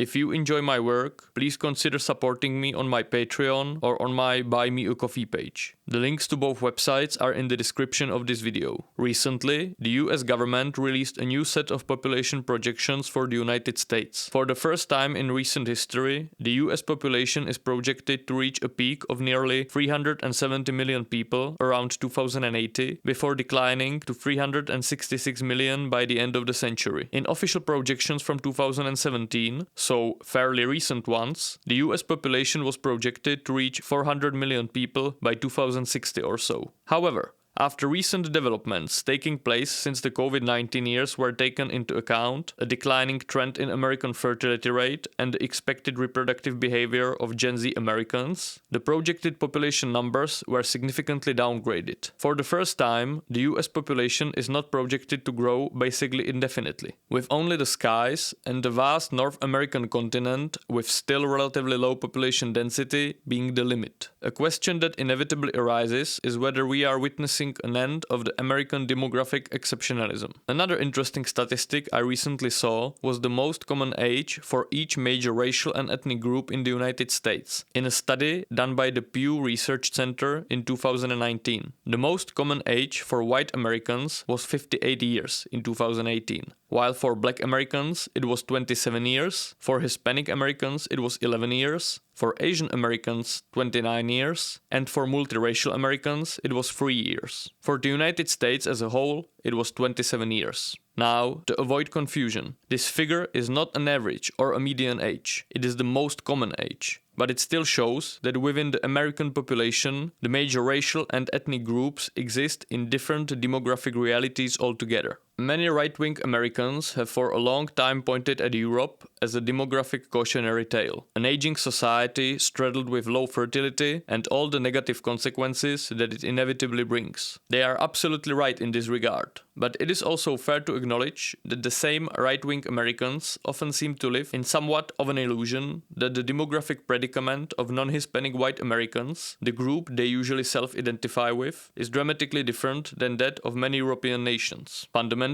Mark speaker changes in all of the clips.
Speaker 1: If you enjoy my work, please consider supporting me on my Patreon or on my Buy Me a Coffee page. The links to both websites are in the description of this video. Recently, the US government released a new set of population projections for the United States. For the first time in recent history, the US population is projected to reach a peak of nearly 370 million people around 2080, before declining to 366 million by the end of the century. In official projections from 2017, so fairly recent ones, the US population was projected to reach 400 million people by 2060 or so. However, after recent developments taking place since the COVID-19 years were taken into account, a declining trend in American fertility rate and the expected reproductive behavior of Gen Z Americans, the projected population numbers were significantly downgraded. For the first time, the US population is not projected to grow basically indefinitely, with only the skies and the vast North American continent with still relatively low population density being the limit. A question that inevitably arises is whether we are witnessing an end of the American demographic exceptionalism. Another interesting statistic I recently saw was the most common age for each major racial and ethnic group in the United States, in a study done by the Pew Research Center in 2019. The most common age for white Americans was 58 years in 2018, while for black Americans it was 27 years, for Hispanic Americans it was 11 years, for Asian Americans 29 years, and for multiracial Americans it was 3 years. For the United States as a whole, it was 27 years. Now, to avoid confusion, this figure is not an average or a median age, it is the most common age. But it still shows that within the American population, the major racial and ethnic groups exist in different demographic realities altogether. Many right-wing Americans have for a long time pointed at Europe as a demographic cautionary tale, an aging society straddled with low fertility and all the negative consequences that it inevitably brings. They are absolutely right in this regard, but it is also fair to acknowledge that the same right-wing Americans often seem to live in somewhat of an illusion that the demographic predicament of non-Hispanic white Americans, the group they usually self-identify with, is dramatically different than that of many European nations. Fundamentally,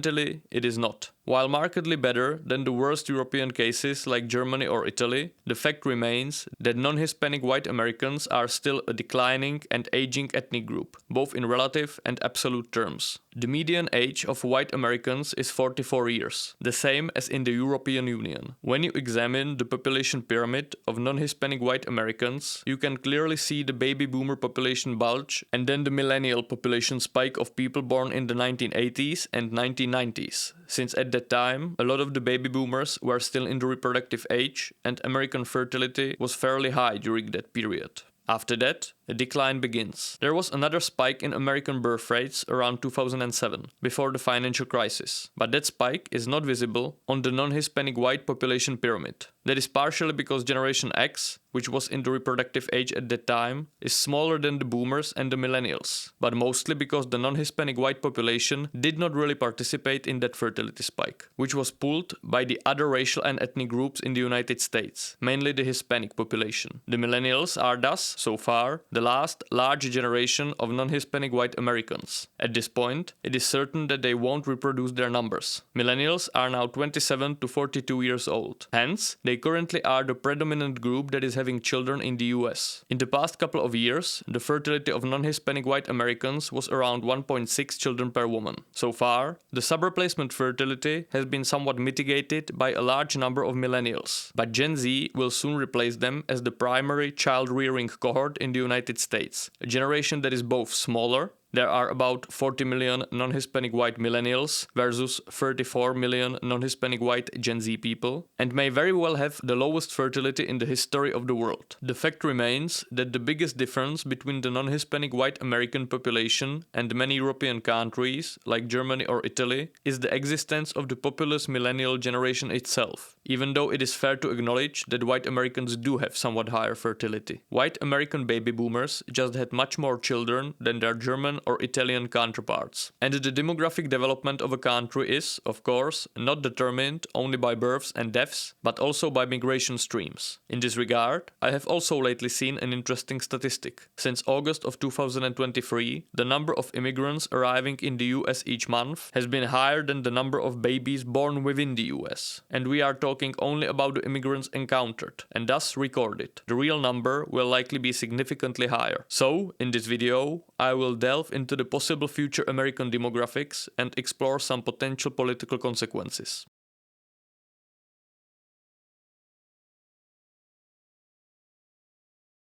Speaker 1: it is not. While markedly better than the worst European cases like Germany or Italy, the fact remains that non-Hispanic white Americans are still a declining and aging ethnic group, both in relative and absolute terms. The median age of white Americans is 44 years, the same as in the European Union. When you examine the population pyramid of non-Hispanic white Americans, you can clearly see the baby boomer population bulge and then the millennial population spike of people born in the 1980s and 1990s, since at that time, a lot of the baby boomers were still in the reproductive age and American fertility was fairly high during that period. After that, a decline begins. There was another spike in American birth rates around 2007, before the financial crisis. But that spike is not visible on the non-Hispanic white population pyramid. That is partially because Generation X, which was in the reproductive age at that time, is smaller than the boomers and the millennials, but mostly because the non-Hispanic white population did not really participate in that fertility spike, which was pulled by the other racial and ethnic groups in the United States, mainly the Hispanic population. The millennials are thus, so far, the last large generation of non-Hispanic white Americans. At this point, it is certain that they won't reproduce their numbers. Millennials are now 27 to 42 years old. Hence, they currently are the predominant group that is having children in the US. In the past couple of years, the fertility of non-Hispanic white Americans was around 1.6 children per woman. So far, the subreplacement fertility has been somewhat mitigated by a large number of millennials, but Gen Z will soon replace them as the primary child-rearing cohort in the United States, a generation that is both smaller. There are about 40 million non-Hispanic white millennials versus 34 million non-Hispanic white Gen Z people, and may very well have the lowest fertility in the history of the world. The fact remains that the biggest difference between the non-Hispanic white American population and many European countries, like Germany or Italy, is the existence of the populous millennial generation itself, even though it is fair to acknowledge that white Americans do have somewhat higher fertility. White American baby boomers just had much more children than their German or Italian counterparts. And the demographic development of a country is, of course, not determined only by births and deaths, but also by migration streams. In this regard, I have also lately seen an interesting statistic. Since August of 2023, the number of immigrants arriving in the US each month has been higher than the number of babies born within the US. And we are talking only about the immigrants encountered, and thus recorded. The real number will likely be significantly higher. So, in this video, I will delve into the possible future American demographics and explore some potential political consequences.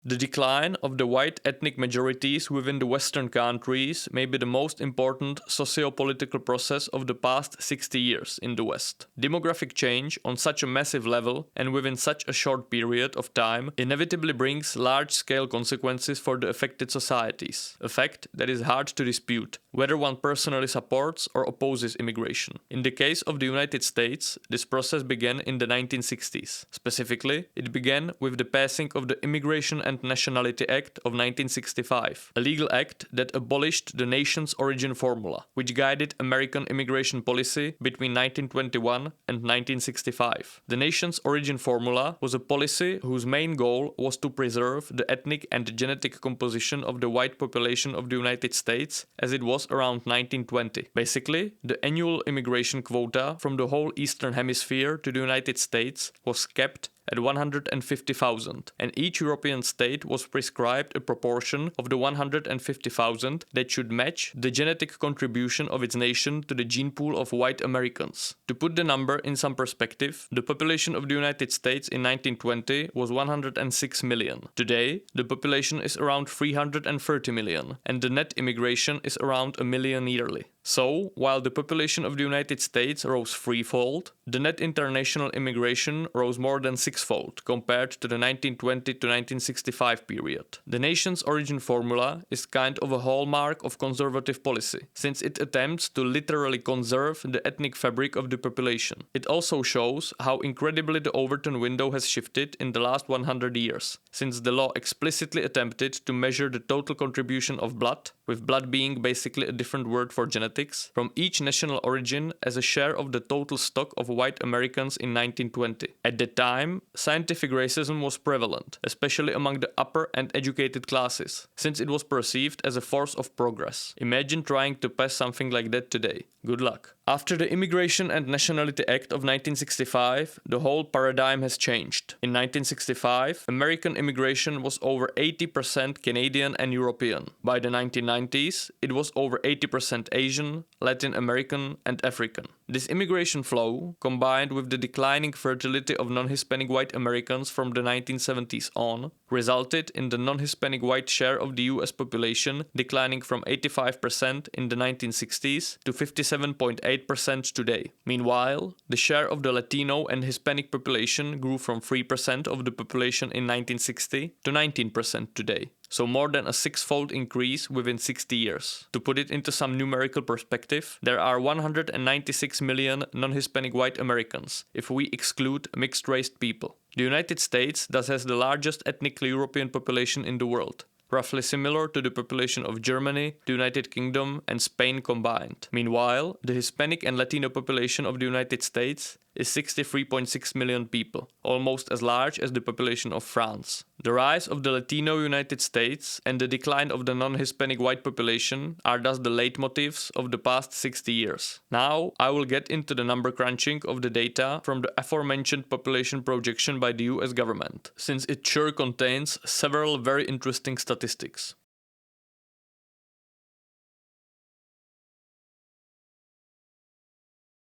Speaker 1: The decline of the white ethnic majorities within the Western countries may be the most important socio-political process of the past 60 years in the West. Demographic change on such a massive level and within such a short period of time inevitably brings large-scale consequences for the affected societies, a fact that is hard to dispute, whether one personally supports or opposes immigration. In the case of the United States, this process began in the 1960s. Specifically, it began with the passing of the Immigration and Nationality Act of 1965, a legal act that abolished the nation's origin formula, which guided American immigration policy between 1921 and 1965. The nation's origin formula was a policy whose main goal was to preserve the ethnic and genetic composition of the white population of the United States as it was around 1920. Basically, the annual immigration quota from the whole Eastern Hemisphere to the United States was kept at 150,000, and each European state was prescribed a proportion of the 150,000 that should match the genetic contribution of its nation to the gene pool of white Americans. To put the number in some perspective, the population of the United States in 1920 was 106 million. Today, the population is around 330 million, and the net immigration is around a million yearly. So, while the population of the United States rose threefold, the net international immigration rose more than sixfold compared to the 1920 to 1965 period. The nation's origin formula is kind of a hallmark of conservative policy, since it attempts to literally conserve the ethnic fabric of the population. It also shows how incredibly the Overton window has shifted in the last 100 years, since the law explicitly attempted to measure the total contribution of blood, with blood being basically a different word for genetics, from each national origin as a share of the total stock of white Americans in 1920. At that time, scientific racism was prevalent, especially among the upper and educated classes, since it was perceived as a force of progress. Imagine trying to pass something like that today. Good luck. After the Immigration and Nationality Act of 1965, the whole paradigm has changed. In 1965, American immigration was over 80% Canadian and European. By the 1990s, it was over 80% Asian, Latin American, and African. This immigration flow, combined with the declining fertility of non-Hispanic white Americans from the 1970s on, resulted in the non-Hispanic white share of the US population declining from 85% in the 1960s to 57.8% today. Meanwhile, the share of the Latino and Hispanic population grew from 3% of the population in 1960 to 19% today. So more than a six-fold increase within 60 years. To put it into some numerical perspective, there are 196 million non-Hispanic white Americans, if we exclude mixed-race people. The United States thus has the largest ethnically European population in the world, roughly similar to the population of Germany, the United Kingdom, and Spain combined. Meanwhile, the Hispanic and Latino population of the United States is 63.6 million people, almost as large as the population of France. The rise of the Latino United States and the decline of the non-Hispanic white population are thus the leitmotifs of the past 60 years. Now, I will get into the number crunching of the data from the aforementioned population projection by the US government, since it sure contains several very interesting statistics.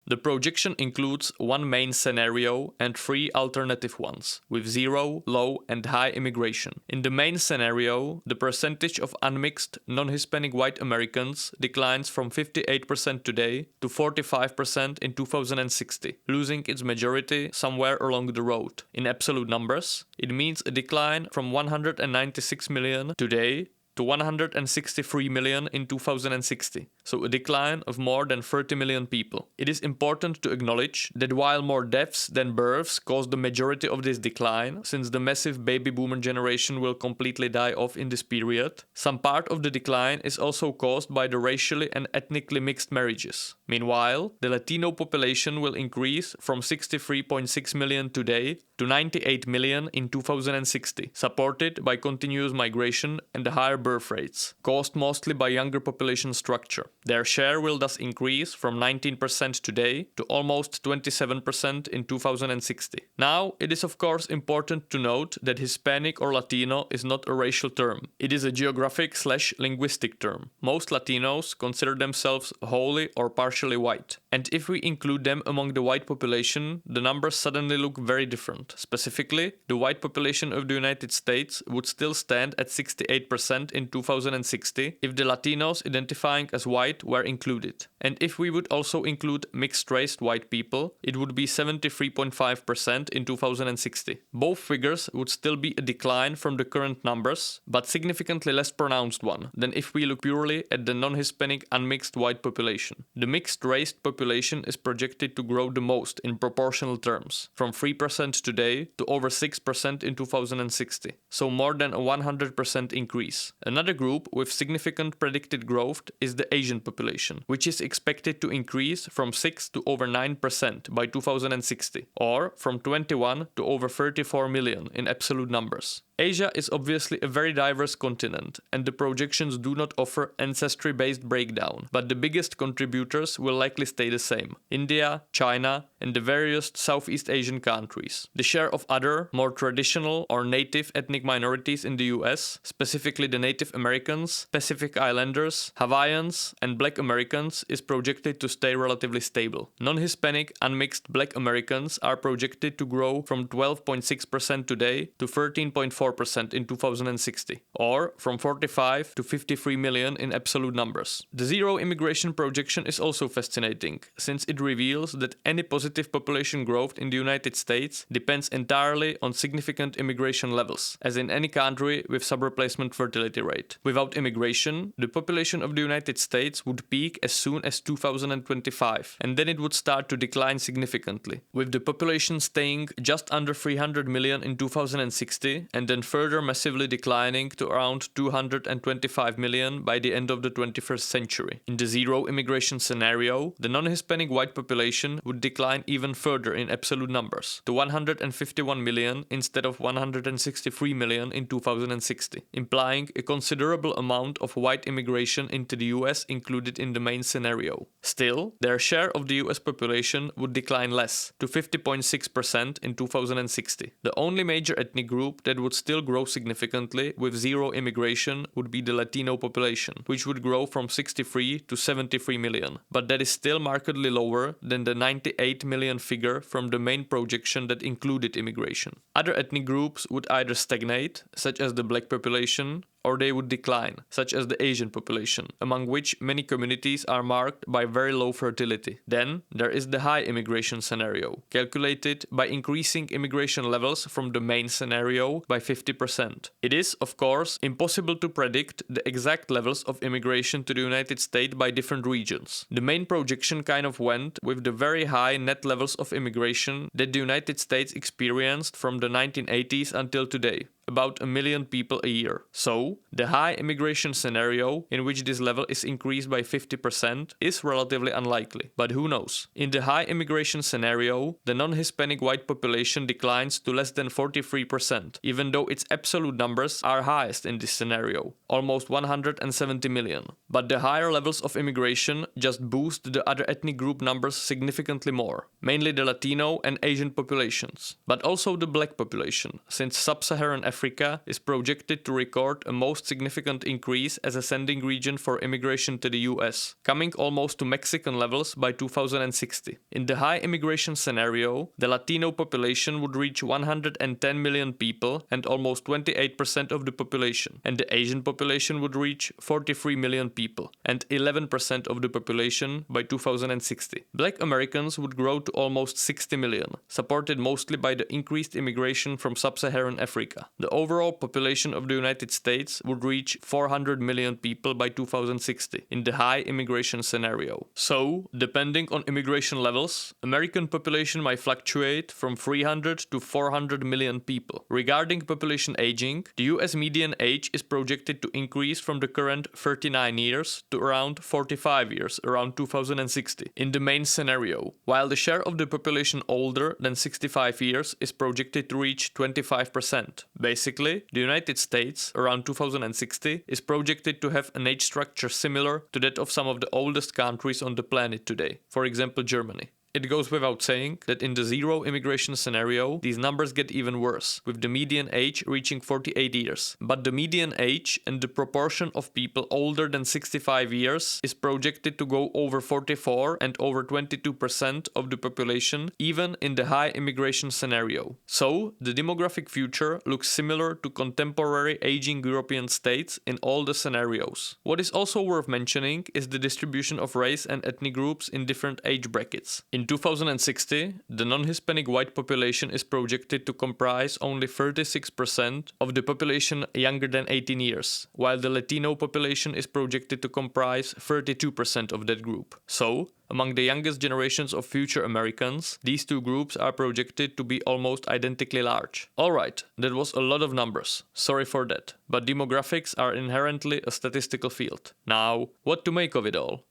Speaker 1: The projection includes one main scenario and three alternative ones, with zero, low, and high immigration. In the main scenario, the percentage of unmixed, non-Hispanic white Americans declines from 58% today to 45% in 2060, losing its majority somewhere along the road. In absolute numbers, it means a decline from 196 million today to 50 million in 2060. The main scenario, the percentage of unmixed, non-Hispanic white Americans declines from 58% today to 45% in 2060, losing its majority somewhere along the road. In absolute numbers, it means a decline from 196 million today to 163 million in 2060, so a decline of more than 30 million people. It is important to acknowledge that while more deaths than births cause the majority of this decline, since the massive baby boomer generation will completely die off in this period, some part of the decline is also caused by the racially and ethnically mixed marriages. Meanwhile, the Latino population will increase from 63.6 million today to 98 million in 2060, supported by continuous migration and the higher birth rates, caused mostly by younger population structure. Their share will thus increase from 19% today to almost 27% in 2060. Now, it is of course important to note that Hispanic or Latino is not a racial term. It is a geographic/linguistic term. Most Latinos consider themselves wholly or partially white. And if we include them among the white population, the numbers suddenly look very different. Specifically, the white population of the United States would still stand at 68% in 2060 if the Latinos identifying as white were included. And if we would also include mixed-raced white people, it would be 73.5% in 2060. Both figures would still be a decline from the current numbers, but significantly less pronounced one than if we look purely at the non-Hispanic unmixed white population. The mixed-raced population is projected to grow the most in proportional terms, from 3% today to over 6% in 2060, so more than a 100% increase. Another group with significant predicted growth is the Asian population, which is expected to increase from 6 to over 9% by 2060, or from 21 to over 34 million in absolute numbers. Asia is obviously a very diverse continent, and the projections do not offer ancestry-based breakdown, but the biggest contributors will likely stay the same: India, China, and the various Southeast Asian countries. The share of other, more traditional or native ethnic minorities in the US, specifically the Native Americans, Pacific Islanders, Hawaiians, and Black Americans, is projected to stay relatively stable. Non-Hispanic unmixed Black Americans are projected to grow from 12.6% today to 13.4% in 2060, or from 45 to 53 million in absolute numbers. The zero immigration projection is also fascinating, since it reveals that any positive population growth in the United States depends entirely on significant immigration levels, as in any country with subreplacement fertility rate. Without immigration, the population of the United States would peak as soon as 2025, and then it would start to decline significantly, with the population staying just under 300 million in 2060 and then further massively declining to around 225 million by the end of the 21st century. In the zero immigration scenario, the non-Hispanic white population would decline even further in absolute numbers, to 151 million instead of 163 million in 2060, implying a considerable amount of white immigration into the US included in the main scenario. Still, their share of the US population would decline less, to 50.6% in 2060. The only major ethnic group that would still grow significantly with zero immigration would be the Latino population, which would grow from 63 to 73 million, but that is still markedly lower than the 98 million figure from the main projection that included immigration. Other ethnic groups would either stagnate, such as the Black population, or they would decline, such as the Asian population, among which many communities are marked by very low fertility. Then there is the high immigration scenario, calculated by increasing immigration levels from the main scenario by 50%. It is, of course, impossible to predict the exact levels of immigration to the United States by different regions. The main projection kind of went with the very high net levels of immigration that the United States experienced from the 1980s until today, about 1 million people a year. So, the high immigration scenario, in which this level is increased by 50%, is relatively unlikely. But who knows? In the high immigration scenario, the non-Hispanic white population declines to less than 43%, even though its absolute numbers are highest in this scenario, almost 170 million. But the higher levels of immigration just boost the other ethnic group numbers significantly more, mainly the Latino and Asian populations, but also the Black population, since sub-Saharan Africa is projected to record a most significant increase as a sending region for immigration to the US, coming almost to Mexican levels by 2060. In the high immigration scenario, the Latino population would reach 110 million people and almost 28% of the population, and the Asian population would reach 43 million people and 11% of the population by 2060. Black Americans would grow to almost 60 million, supported mostly by the increased immigration from sub-Saharan Africa. The overall population of the United States States would reach 400 million people by 2060 in the high immigration scenario. So, depending on immigration levels, American population might fluctuate from 300 to 400 million people. Regarding population aging, the US median age is projected to increase from the current 39 years to around 45 years around 2060 in the main scenario, while the share of the population older than 65 years is projected to reach 25%. Basically, the United States around 2060 is projected to have an age structure similar to that of some of the oldest countries on the planet today, for example Germany. It goes without saying that in the zero immigration scenario, these numbers get even worse, with the median age reaching 48 years. But the median age and the proportion of people older than 65 years is projected to go over 44 and over 22% of the population, even in the high immigration scenario. So, the demographic future looks similar to contemporary aging European states in all the scenarios. What is also worth mentioning is the distribution of race and ethnic groups in different age brackets. In 2060, the non-Hispanic white population is projected to comprise only 36% of the population younger than 18 years, while the Latino population is projected to comprise 32% of that group. So, among the youngest generations of future Americans, these two groups are projected to be almost identically large. Alright, that was a lot of numbers. Sorry for that. But demographics are inherently a statistical field. Now, what to make of it all?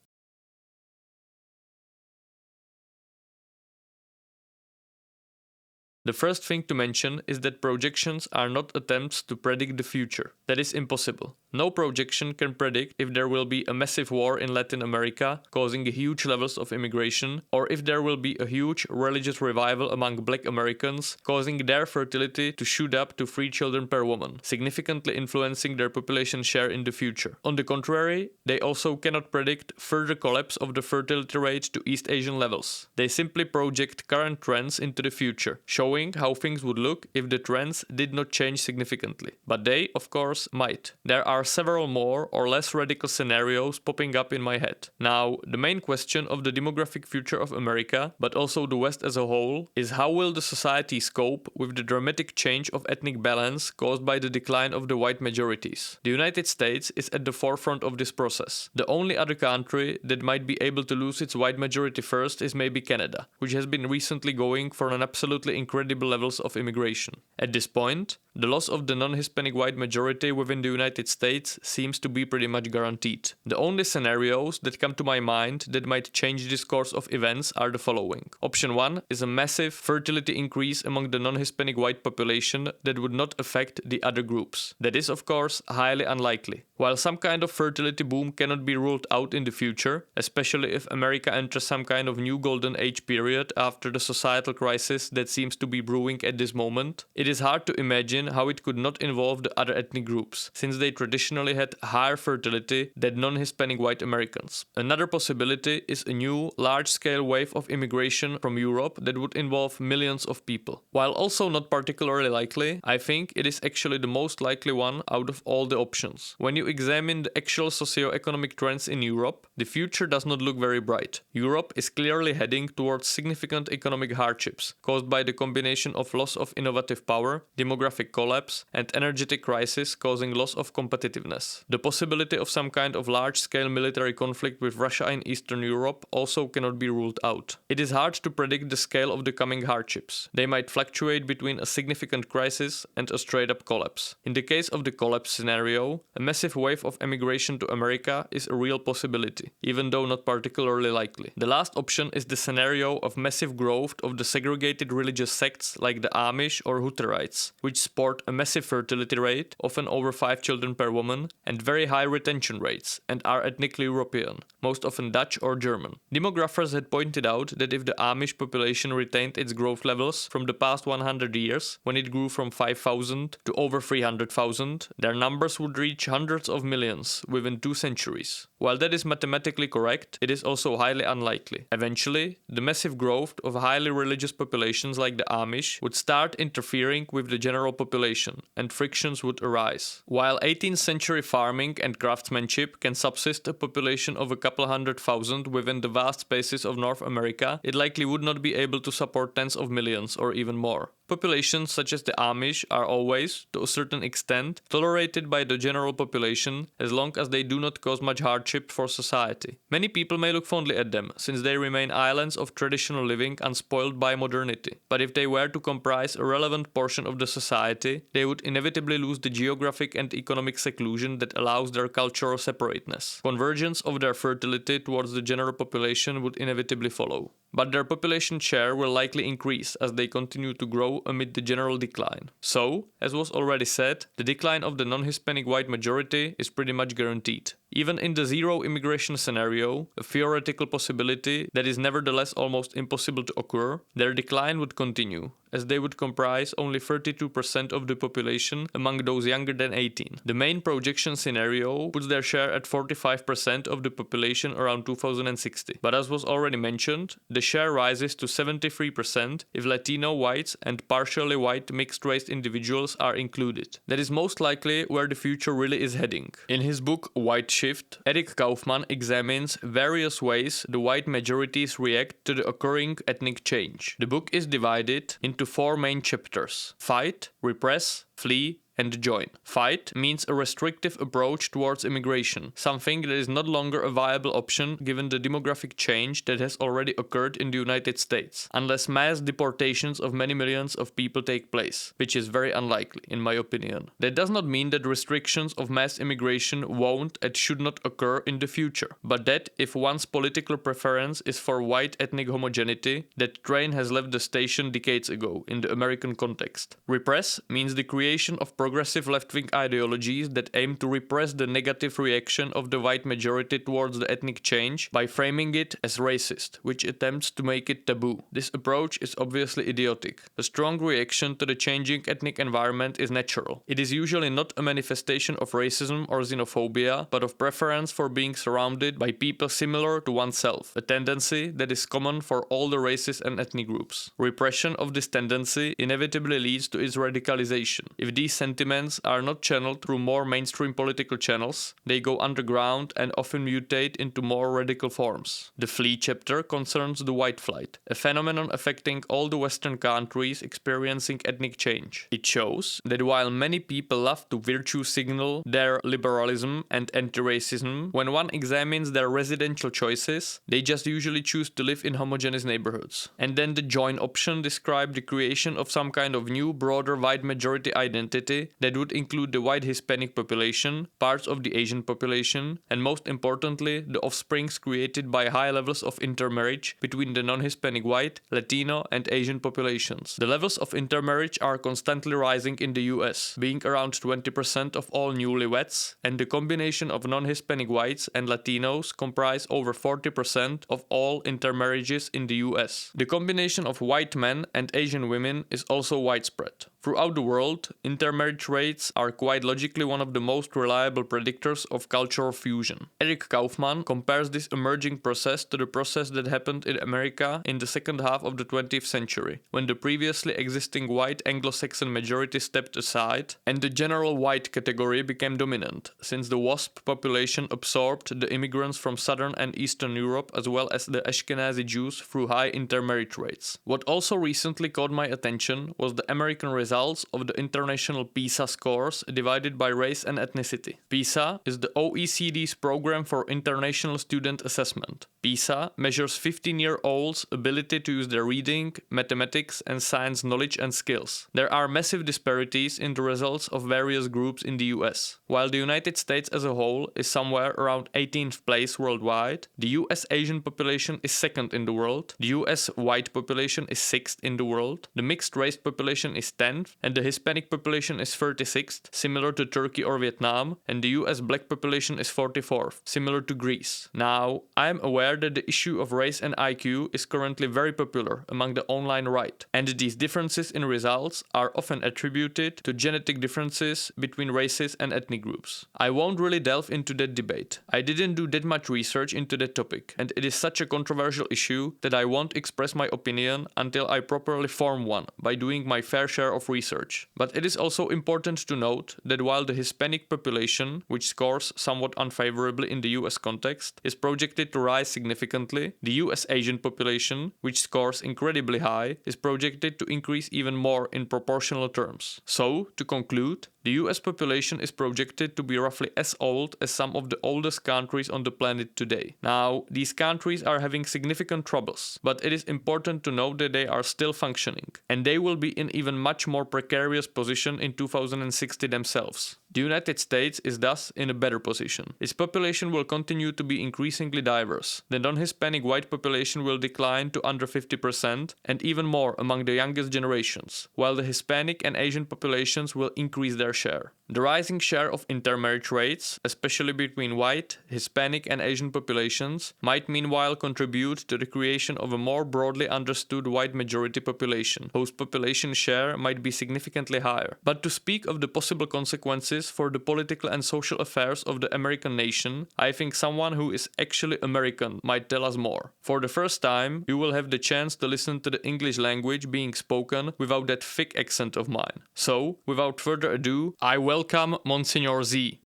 Speaker 1: The first thing to mention is that projections are not attempts to predict the future. That is impossible. No projection can predict if there will be a massive war in Latin America, causing huge levels of immigration, or if there will be a huge religious revival among Black Americans, causing their fertility to shoot up to 3 children per woman, significantly influencing their population share in the future. On the contrary, they also cannot predict further collapse of the fertility rate to East Asian levels. They simply project current trends into the future, showing how things would look if the trends did not change significantly. But they, of course, might. There are several more or less radical scenarios popping up in my head. Now, the main question of the demographic future of America, but also the West as a whole, is how will the society cope with the dramatic change of ethnic balance caused by the decline of the white majorities? The United States is at the forefront of this process. The only other country that might be able to lose its white majority first is maybe Canada, which has been recently going for an absolutely incredible levels of immigration. At this point, the loss of the non-Hispanic white majority within the United States seems to be pretty much guaranteed. The only scenarios that come to my mind that might change this course of events are the following. Option 1 is a massive fertility increase among the non-Hispanic white population that would not affect the other groups. That is, of course, highly unlikely. While some kind of fertility boom cannot be ruled out in the future, especially if America enters some kind of new golden age period after the societal crisis that seems to be brewing at this moment, it is hard to imagine how it could not involve the other ethnic groups, since they traditionally had higher fertility than non-Hispanic white Americans. Another possibility is a new, large-scale wave of immigration from Europe that would involve millions of people. While also not particularly likely, I think it is actually the most likely one out of all the options. When you examine the actual socio-economic trends in Europe, the future does not look very bright. Europe is clearly heading towards significant economic hardships, caused by the combination of loss of innovative power, demographic collapse, and energetic crisis causing loss of competitiveness. The possibility of some kind of large-scale military conflict with Russia in Eastern Europe also cannot be ruled out. It is hard to predict the scale of the coming hardships. They might fluctuate between a significant crisis and a straight-up collapse. In the case of the collapse scenario, a massive wave of emigration to America is a real possibility, even though not particularly likely. The last option is the scenario of massive growth of the segregated religious sects like the Amish or Hutterites, which sport a massive fertility rate, often over 5 children per woman, and very high retention rates, and are ethnically European, most often Dutch or German. Demographers had pointed out that if the Amish population retained its growth levels from the past 100 years, when it grew from 5,000 to over 300,000, their numbers would reach hundreds of millions within 2 centuries. While that is mathematically correct, it is also highly unlikely. Eventually, the massive growth of highly religious populations like the Amish would start interfering with the general population, and frictions would arise. While 18th century farming and craftsmanship can subsist a population of a couple 100,000 within the vast spaces of North America, it likely would not be able to support tens of millions or even more. Populations such as the Amish are always, to a certain extent, tolerated by the general population as long as they do not cause much hardship for society. Many people may look fondly at them, since they remain islands of traditional living unspoiled by modernity. But if they were to comprise a relevant portion of the society, they would inevitably lose the geographic and economic seclusion that allows their cultural separateness. Convergence of their fertility towards the general population would inevitably follow. But their population share will likely increase as they continue to grow amid the general decline. So, as was already said, the decline of the non-Hispanic white majority is pretty much guaranteed. Even in the zero immigration scenario, a theoretical possibility that is nevertheless almost impossible to occur, their decline would continue, as they would comprise only 32% of the population among those younger than 18. The main projection scenario puts their share at 45% of the population around 2060. But as was already mentioned, the share rises to 73% if Latino whites and partially white mixed-race individuals are included. That is most likely where the future really is heading. In his book White Shift, Eric Kaufman examines various ways the white majorities react to the occurring ethnic change. The book is divided into 4 main chapters: fight, repress, flee, and join. Fight means a restrictive approach towards immigration, something that is not longer a viable option given the demographic change that has already occurred in the United States, unless mass deportations of many millions of people take place, which is very unlikely, in my opinion. That does not mean that restrictions of mass immigration won't and should not occur in the future, but that if one's political preference is for white ethnic homogeneity, that train has left the station decades ago in the American context. Repress means the creation of progressive left-wing ideologies that aim to repress the negative reaction of the white majority towards the ethnic change by framing it as racist, which attempts to make it taboo. This approach is obviously idiotic. A strong reaction to the changing ethnic environment is natural. It is usually not a manifestation of racism or xenophobia, but of preference for being surrounded by people similar to oneself, a tendency that is common for all the races and ethnic groups. Repression of this tendency inevitably leads to its radicalization. If these sentiments are not channeled through more mainstream political channels, they go underground and often mutate into more radical forms. The flee chapter concerns the white flight, a phenomenon affecting all the Western countries experiencing ethnic change. It shows that while many people love to virtue signal their liberalism and anti-racism, when one examines their residential choices, they just usually choose to live in homogeneous neighborhoods. And then the join option describes the creation of some kind of new, broader white majority identity that would include the white Hispanic population, parts of the Asian population, and most importantly, the offsprings created by high levels of intermarriage between the non-Hispanic white, Latino, and Asian populations. The levels of intermarriage are constantly rising in the US, being around 20% of all newlyweds, and the combination of non-Hispanic whites and Latinos comprise over 40% of all intermarriages in the US. The combination of white men and Asian women is also widespread. Throughout the world, intermarriage rates are quite logically one of the most reliable predictors of cultural fusion. Eric Kaufman compares this emerging process to the process that happened in America in the second half of the 20th century, when the previously existing white Anglo-Saxon majority stepped aside and the general white category became dominant, since the WASP population absorbed the immigrants from Southern and Eastern Europe as well as the Ashkenazi Jews through high intermarriage rates. What also recently caught my attention was the American results of the international PISA scores divided by race and ethnicity. PISA is the OECD's program for international student assessment. PISA measures 15-year-olds' ability to use their reading, mathematics, and science knowledge and skills. There are massive disparities in the results of various groups in the US. While the United States as a whole is somewhere around 18th place worldwide, the US Asian population is second in the world, the US white population is 6th in the world, the mixed race population is 10th, and the Hispanic population is 36th, similar to Turkey or Vietnam, and the US black population is 44th, similar to Greece. Now, I am aware that the issue of race and IQ is currently very popular among the online right, and these differences in results are often attributed to genetic differences between races and ethnic groups. I won't really delve into that debate. I didn't do that much research into that topic, and it is such a controversial issue that I won't express my opinion until I properly form one by doing my fair share of research. But it is also important to note that while the Hispanic population, which scores somewhat unfavorably in the US context, is projected to rise significantly, the US Asian population, which scores incredibly high, is projected to increase even more in proportional terms. So, to conclude, the US population is projected to be roughly as old as some of the oldest countries on the planet today. Now, these countries are having significant troubles, but it is important to note that they are still functioning, and they will be in even much more precarious position in 2060 themselves. The United States is thus in a better position. Its population will continue to be increasingly diverse. The non-Hispanic white population will decline to under 50% and even more among the youngest generations, while the Hispanic and Asian populations will increase their share. The rising share of intermarriage rates, especially between white, Hispanic and Asian populations, might meanwhile contribute to the creation of a more broadly understood white majority population, whose population share might be significantly higher. But to speak of the possible consequences for the political and social affairs of the American nation, I think someone who is actually American might tell us more. For the first time, you will have the chance to listen to the English language being spoken without that thick accent of mine. So, without further ado, I welcome Monsieur Z.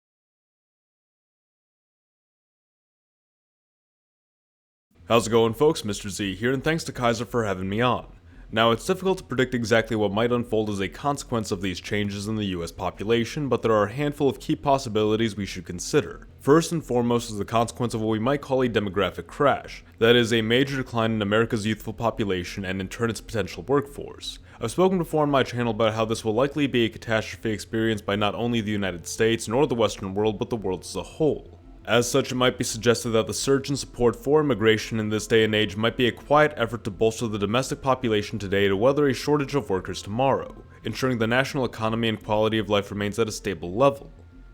Speaker 2: How's it going, folks? Mr. Z here, and thanks to Kaiser for having me on. Now, it's difficult to predict exactly what might unfold as a consequence of these changes in the US population, but there are a handful of key possibilities we should consider. First and foremost is the consequence of what we might call a demographic crash, that is, a major decline in America's youthful population and in turn its potential workforce. I've spoken before on my channel about how this will likely be a catastrophe experienced by not only the United States nor the Western world, but the world as a whole. As such, it might be suggested that the surge in support for immigration in this day and age might be a quiet effort to bolster the domestic population today to weather a shortage of workers tomorrow, ensuring the national economy and quality of life remains at a stable level.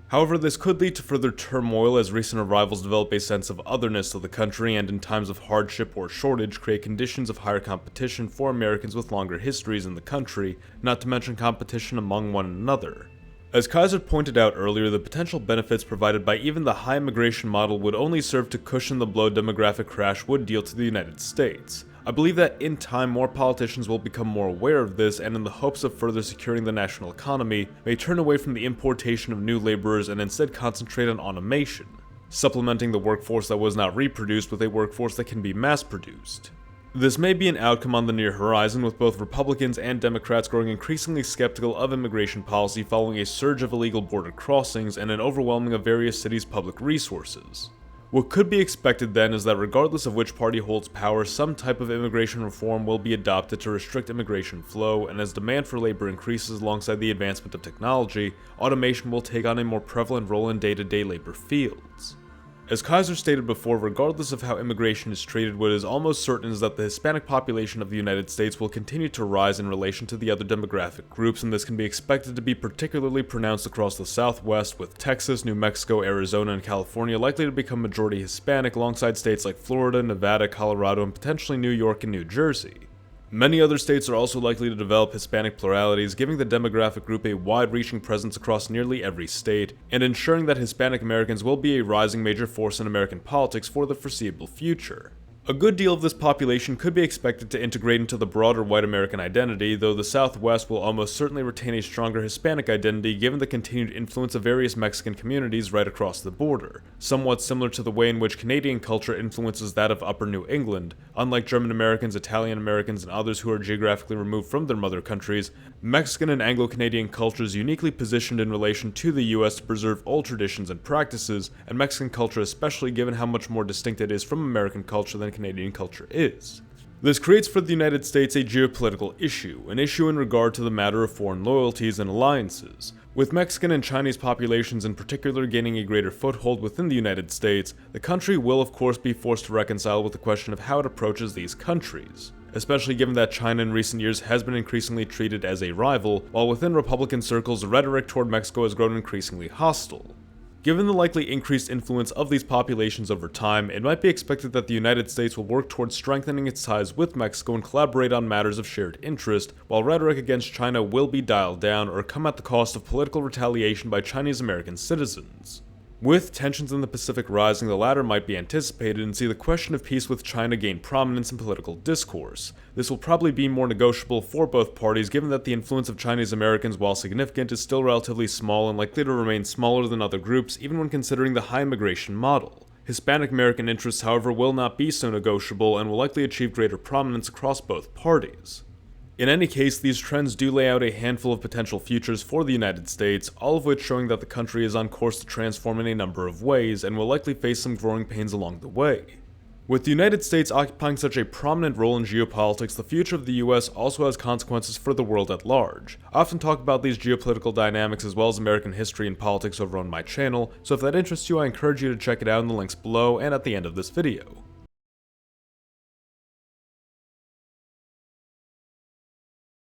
Speaker 2: However, this could lead to further turmoil as recent arrivals develop a sense of otherness to the country and in times of hardship or shortage create conditions of higher competition for Americans with longer histories in the country, not to mention competition among one another. As Kaiser pointed out earlier, the potential benefits provided by even the high immigration model would only serve to cushion the blow demographic crash would deal to the United States. I believe that in time more politicians will become more aware of this and in the hopes of further securing the national economy, may turn away from the importation of new laborers and instead concentrate on automation, supplementing the workforce that was not reproduced with a workforce that can be mass-produced. This may be an outcome on the near horizon, with both Republicans and Democrats growing increasingly skeptical of immigration policy following a surge of illegal border crossings and an overwhelming of various cities' public resources. What could be expected then is that regardless of which party holds power, some type of immigration reform will be adopted to restrict immigration flow, and as demand for labor increases alongside the advancement of technology, automation will take on a more prevalent role in day-to-day labor fields. As Kaiser stated before, regardless of how immigration is treated, what is almost certain is that the Hispanic population of the United States will continue to rise in relation to the other demographic groups, and this can be expected to be particularly pronounced across the Southwest, with Texas, New Mexico, Arizona, and California likely to become majority Hispanic alongside states like Florida, Nevada, Colorado, and potentially New York and New Jersey. Many other states are also likely to develop Hispanic pluralities, giving the demographic group a wide-reaching presence across nearly every state, and ensuring that Hispanic Americans will be a rising major force in American politics for the foreseeable future. A good deal of this population could be expected to integrate into the broader white American identity, though the Southwest will almost certainly retain a stronger Hispanic identity given the continued influence of various Mexican communities right across the border, somewhat similar to the way in which Canadian culture influences that of Upper New England. Unlike German Americans, Italian Americans, and others who are geographically removed from their mother countries, Mexican and Anglo-Canadian culture is uniquely positioned in relation to the US to preserve old traditions and practices, and Mexican culture especially given how much more distinct it is from American culture than Canadian culture is. This creates for the United States a geopolitical issue, an issue in regard to the matter of foreign loyalties and alliances. With Mexican and Chinese populations in particular gaining a greater foothold within the United States, the country will of course be forced to reconcile with the question of how it approaches these countries, especially given that China in recent years has been increasingly treated as a rival, while within Republican circles the rhetoric toward Mexico has grown increasingly hostile. Given the likely increased influence of these populations over time, it might be expected that the United States will work towards strengthening its ties with Mexico and collaborate on matters of shared interest, while rhetoric against China will be dialed down or come at the cost of political retaliation by Chinese American citizens. With tensions in the Pacific rising, the latter might be anticipated and see the question of peace with China gain prominence in political discourse. This will probably be more negotiable for both parties given that the influence of Chinese Americans, while significant, is still relatively small and likely to remain smaller than other groups even when considering the high immigration model. Hispanic American interests, however, will not be so negotiable and will likely achieve greater prominence across both parties. In any case, these trends do lay out a handful of potential futures for the United States, all of which showing that the country is on course to transform in a number of ways and will likely face some growing pains along the way. With the United States occupying such a prominent role in geopolitics, the future of the US also has consequences for the world at large. I often talk about these geopolitical dynamics as well as American history and politics over on my channel, so if that interests you, I encourage you to check it out in the links below and at the end of this video.